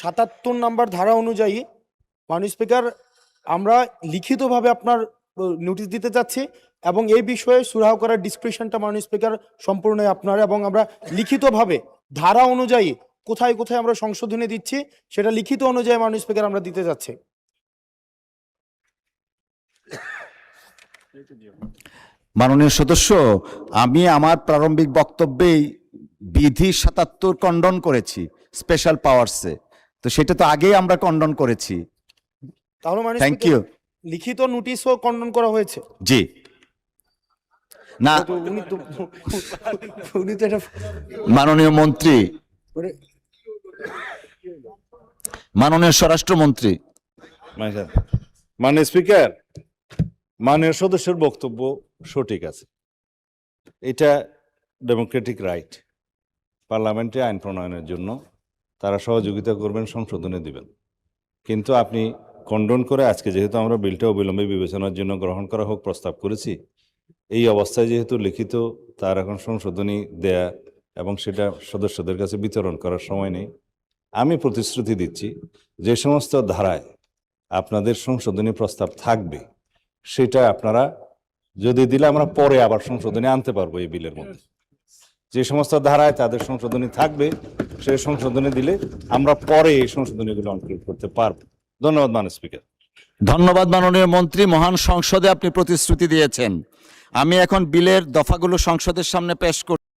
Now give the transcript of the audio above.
77 নম্বর ধারা অনুযায়ী মাননীয় স্পিকার আমরা লিখিতভাবে আপনার নোটিশ দিতে চাচ্ছি এবং এই বিষয়ে সুরাহ করার ডিসক্রিপশনটা মাননীয় স্পিকার সম্পূর্ণ আপনার, এবং আমরা লিখিতভাবে ধারা অনুযায়ী কোথায় কোথায় আমরা সংশোধনী দিচ্ছি সেটা লিখিত অনুযায়ী মাননীয় স্পিকার আমরা দিতে যাচ্ছি। মাননীয় সদস্য, আমি আমার প্রারম্ভিক বক্তব্যেই বিধি 77 খণ্ডন করেছি স্পেশাল পাওয়ারসে, তো সেটা তো আগেই আমরা খণ্ডন করেছি। তাহলে মাননীয় থ্যাংক ইউ। লিখিত নোটিশও খণ্ডন করা হয়েছে? জি না, উনি তো এটা মাননীয় মন্ত্রী, মাননীয় স্বরাষ্ট্রমন্ত্রী। মাননীয় স্পিকার, মাননীয় সদস্যের বক্তব্য সঠিক আছে। এটা ডেমোক্রেটিক রাইট, পার্লামেন্টে আইন প্রণয়নের জন্য তারা সহযোগিতা করবেন, সংশোধনে দিবেন। কিন্তু আপনি খণ্ডন করে আজকে যেহেতু আমরা বিলটা অবিলম্বে বিবেচনার জন্য গ্রহণ করা হোক প্রস্তাব করেছি, এই অবস্থায় যেহেতু লিখিত তার এখন সংশোধনী দেয়া এবং সেটা সদস্যদের কাছে বিতরণ করার সময় নেই, আমি প্রতিশ্রুতি দিচ্ছি যে সমস্ত ধারায় আপনাদের সংশোধনী প্রস্তাব থাকবে সেটা আপনারা যদি দিলে আমরা পরে আবার সংশোধনী আনতে পারবো এই বিলের মধ্যে। যে সমস্ত ধারায় তাদের সংশোধনী থাকবে সেই সংশোধনী দিলে আমরা পরে এই সংশোধনীগুলো অনক্লুড করতে পারবো। ধন্যবাদ মাননীয় স্পিকার। ধন্যবাদ মাননীয় মন্ত্রী, মহান সংসদে আপনি প্রতিশ্রুতি দিয়েছেন। আমি এখন বিলের দফাগুলো সংসদের সামনে পেশ করছি।